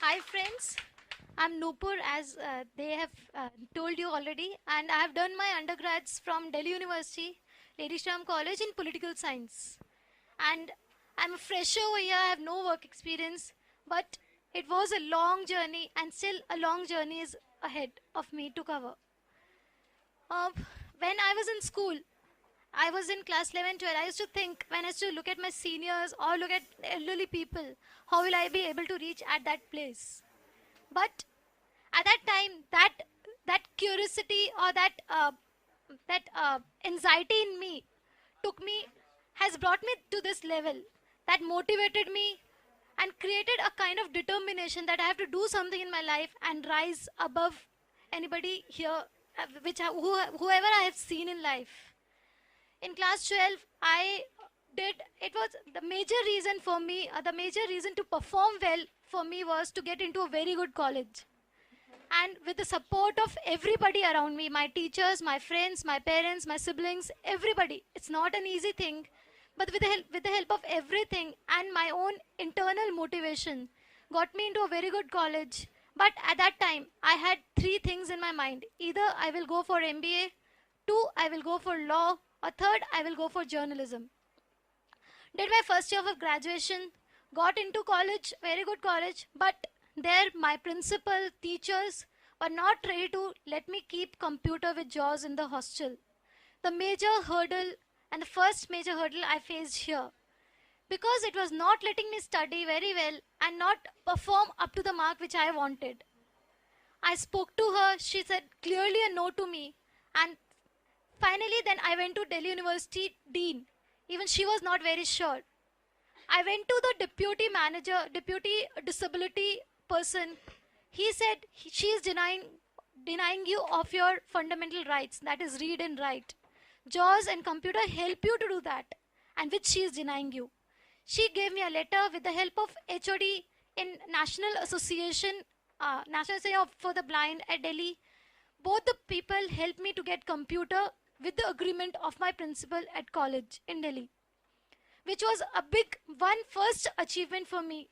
Hi friends, I'm Nupur as they have told you already, and I have done my undergrads from Delhi University, Lady Shram College in Political Science. And I'm a fresher over here, I have no work experience, but it was a long journey and still a long journey is ahead of me to cover. Uh, when I was in school, I was in class 11, 12. I used to think when I used to look at my seniors or look at elderly people, how will I be able to reach at that place? But at that time, that curiosity or that anxiety in me took me has brought me to this level that motivated me and created a kind of determination that I have to do something in my life and rise above anybody here, whoever I have seen in life. In class 12, I did, it was the major reason for me, the major reason to perform well for me was to get into a very good college. And with the support of everybody around me, my teachers, my friends, my parents, my siblings, everybody, it's not an easy thing, but with the help of everything and my own internal motivation got me into a very good college. But at that time I had three things in my mind: either I will go for MBA, two I will go for law, or third I will go for journalism. Did my first year of graduation, got into college, very good college, but there my principal, teachers were not ready to let me keep computer with JAWS in the hostel. The major hurdle and the first major hurdle I faced here, because it was not letting me study very well and not perform up to the mark which I wanted. I spoke to her, she said clearly a no to me, and finally then I went to Delhi University Dean. Even she was not very sure. I went to the deputy manager, deputy disability person. He said she is denying you of your fundamental rights, that is read and write. JAWS and computer help you to do that, and which she is denying you. She gave me a letter with the help of HOD in National Association for the Blind at Delhi. Both the people helped me to get computer with the agreement of my principal at college in Delhi, which was a big one first achievement for me.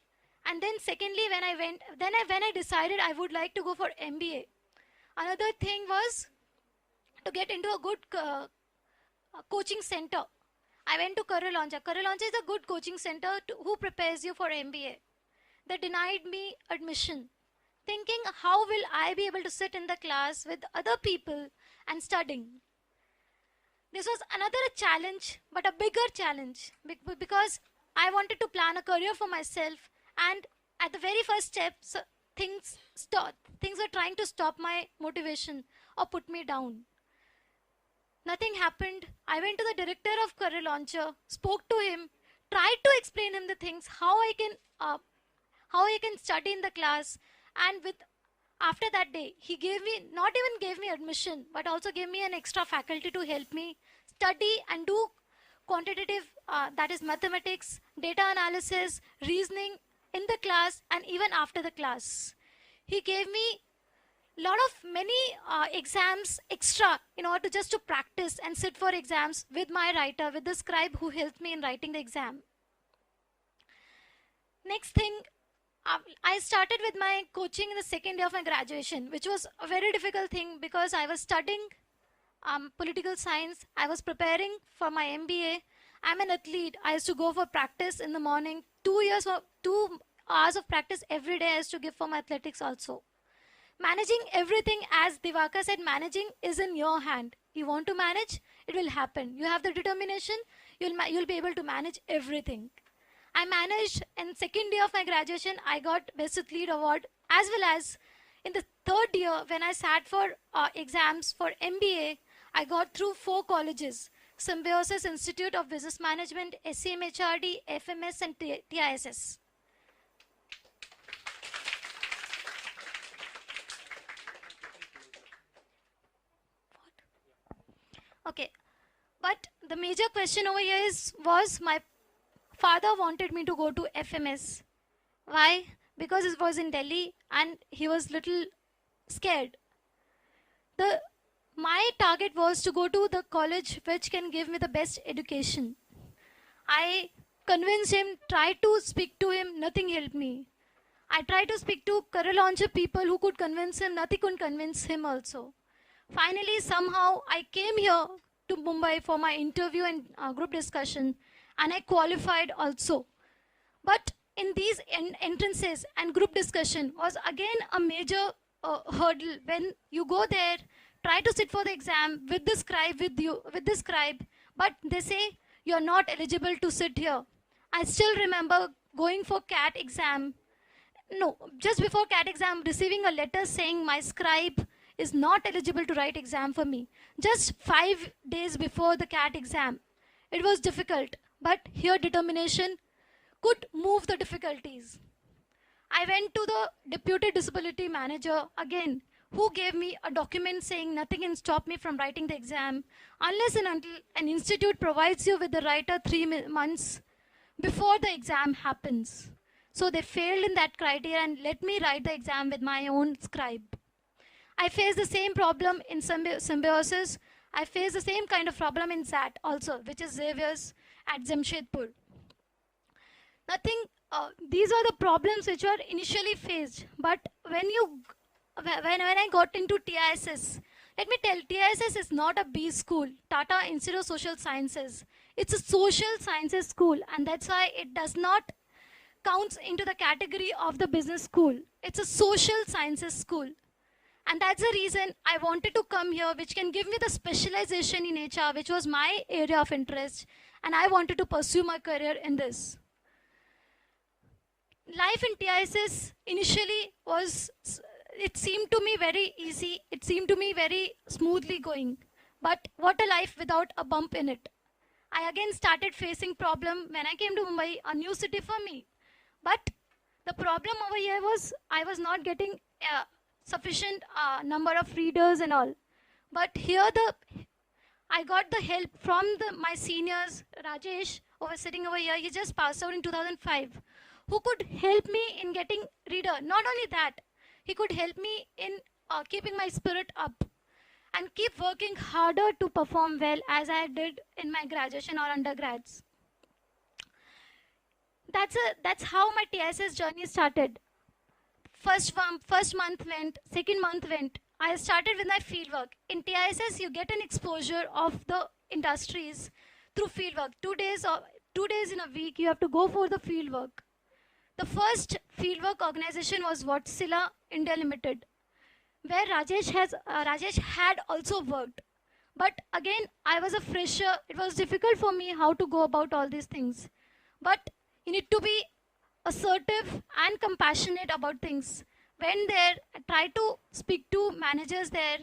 And then secondly, when I decided I would like to go for MBA, another thing was to get into a good coaching center. I went to Karalauncha. Karalauncha is a good coaching center who prepares you for MBA. They denied me admission, thinking how will I be able to sit in the class with other people and studying. This was another challenge, but a bigger challenge because I wanted to plan a career for myself, and at the very first step, things stopped. Things were trying to stop my motivation or put me down. Nothing happened. I went to the director of career launcher, spoke to him, tried to explain him the things how I can study in the class, and with after that day, he gave me not even gave me admission, but also gave me an extra faculty to help me study and do quantitative, that is mathematics, data analysis, reasoning in the class and even after the class. He gave me many exams extra in order just to practice and sit for exams with my writer, with the scribe who helped me in writing the exam. Next thing, I started with my coaching in the second year of my graduation, which was a very difficult thing because I was studying political science. I was preparing for my MBA. I'm an athlete. I used to go for practice in the morning. 2 hours of practice every day I used to give for my athletics also. Managing everything, as Divaka said, managing is in your hand. You want to manage, it will happen. You have the determination, you'll be able to manage everything. I managed in second year of my graduation, I got Best Athlete Award, as well as in the third year when I sat for exams for MBA, I got through 4 colleges: Symbiosis Institute of Business Management, SCMHRD, FMS and TISS. Okay, but the major question over here was my father wanted me to go to FMS. Why? Because it was in Delhi and he was little scared. My target was to go to the college which can give me the best education. I convinced him, tried to speak to him, nothing helped me. I tried to speak to career launcher people who could convince him. Nothing could convince him also. Finally, somehow, I came here to Mumbai for my interview and group discussion, and I qualified also. But in these entrances and group discussion was again a major hurdle. When you go there, try to sit for the exam with the scribe with the scribe, but they say you're not eligible to sit here. I still remember going for CAT exam. No, just before CAT exam, receiving a letter saying my scribe is not eligible to write exam for me. Just 5 days before the CAT exam. It was difficult, but here determination could move the difficulties. I went to the deputy disability manager again, who gave me a document saying nothing can stop me from writing the exam unless and until an institute provides you with the writer 3 months before the exam happens. So they failed in that criteria and let me write the exam with my own scribe. I faced the same problem in symbiosis. I faced the same kind of problem in ZAT also, which is Xavier's at Jamshedpur. These are the problems which were initially faced. But when I got into TISS, let me tell, TISS is not a B school, Tata Institute of Social Sciences. It's a social sciences school, and that's why it does not counts into the category of the business school. It's a social sciences school. And that's the reason I wanted to come here, which can give me the specialization in HR, which was my area of interest, and I wanted to pursue my career in this. Life in TISS initially it seemed to me very easy, it seemed to me very smoothly going. But what a life without a bump in it. I again started facing problem when I came to Mumbai, a new city for me. But the problem over here was I was not getting sufficient number of readers and all. But here I got the help from my seniors, Rajesh, sitting over here. He just passed out in 2005, who could help me in getting reader. Not only that, he could help me in keeping my spirit up and keep working harder to perform well as I did in my graduation or undergrads. That's how my TISS journey started. First month went, second month went. I started with my fieldwork. In TISS, you get an exposure of the industries through fieldwork. 2 days in a week, you have to go for the fieldwork. The first fieldwork organization was Wärtsilä India Limited, where Rajesh had also worked. But again, I was a fresher. It was difficult for me how to go about all these things. But you need to be assertive and compassionate about things. When there, try to speak to managers there,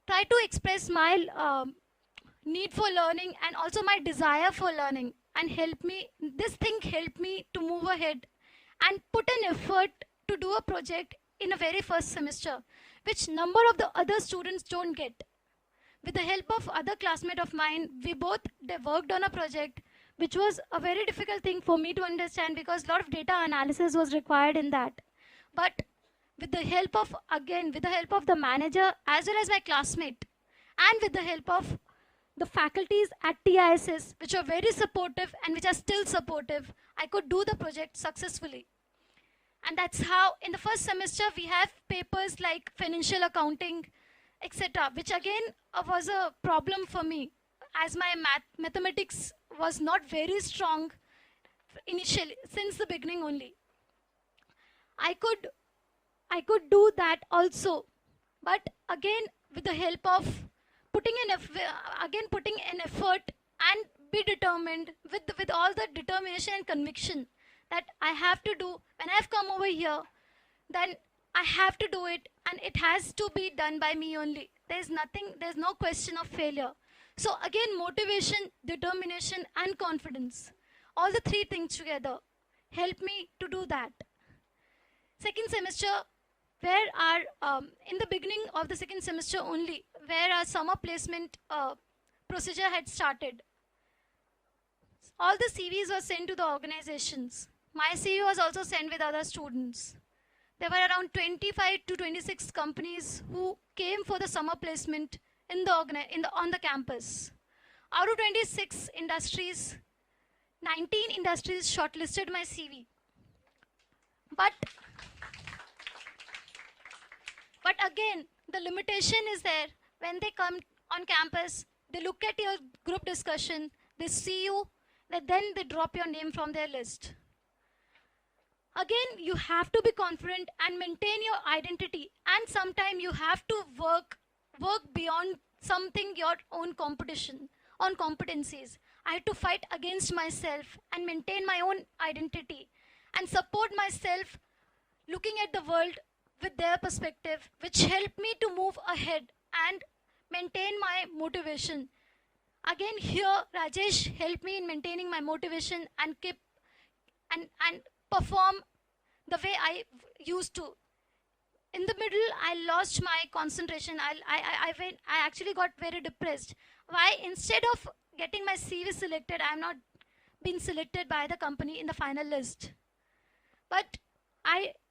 try to express my need for learning and also my desire for learning, and this thing helped me to move ahead and put an effort to do a project in a very first semester, which number of the other students don't get. With the help of other classmates of mine, they worked on a project, which was a very difficult thing for me to understand because a lot of data analysis was required in that. But with the help of the manager as well as my classmate, and with the help of the faculties at TISS, which are very supportive and which are still supportive, I could do the project successfully. And that's how in the first semester we have papers like financial accounting, etc., which again was a problem for me as my mathematics was not very strong initially, since the beginning only. I could do that also, but again with the help of putting an effort and be determined with all the determination and conviction that I have to do. When I've come over here, then I have to do it, and it has to be done by me only. There's no question of failure. So again, motivation, determination, and confidence, all the three things together help me to do that. Second semester, in the beginning of the second semester only, where our summer placement procedure had started, all the CVs were sent to the organizations. My CV was also sent with other students. There were around 25 to 26 companies who came for the summer placement on the campus. Out of 26 industries, 19 industries shortlisted my CV. But But again, the limitation is there. When they come on campus, they look at your group discussion, they see you, then they drop your name from their list. Again, you have to be confident and maintain your identity. And sometimes you have to work beyond something your own competition, on competencies. I had to fight against myself and maintain my own identity and support myself looking at the world with their perspective, which helped me to move ahead and maintain my motivation. Again, here Rajesh helped me in maintaining my motivation and keep and perform the way I used to. In the middle, I lost my concentration. I actually got very depressed. Why? Instead of getting my CV selected, I am not been selected by the company in the final list. But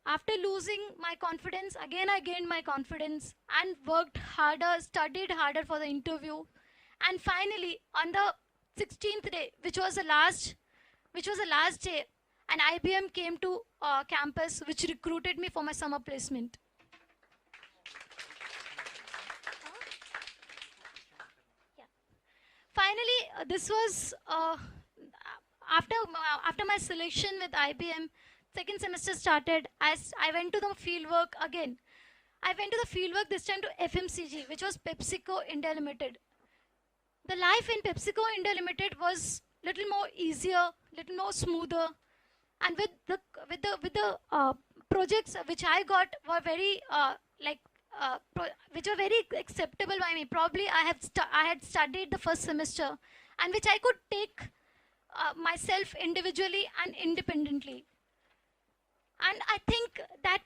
after losing my confidence, again I gained my confidence and worked harder, studied harder for the interview. And finally, on the 16th day, which was the last day, an IBM came to campus, which recruited me for my summer placement. Yeah. Finally, this was after my selection with IBM. Second semester started. As I went to the fieldwork again. I went to the fieldwork this time to FMCG, which was PepsiCo India Limited. The life in PepsiCo India Limited was little more easier, little more smoother, and with the projects which I got were very which were very acceptable by me. Probably I had studied the first semester, and which I could take myself individually and independently. And I think that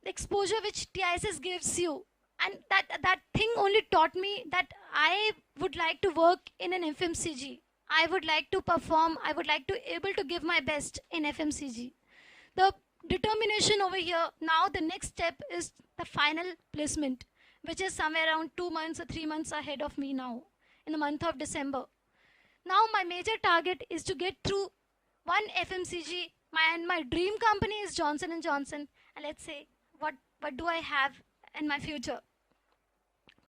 exposure which TISS gives you, and that thing only taught me that I would like to work in an FMCG. I would like to perform. I would like to able to give my best in FMCG. The determination over here, now the next step is the final placement, which is somewhere around 2 months or 3 months ahead of me now, in the month of December. Now my major target is to get through one FMCG. My dream company is Johnson & Johnson. And let's say, what do I have in my future?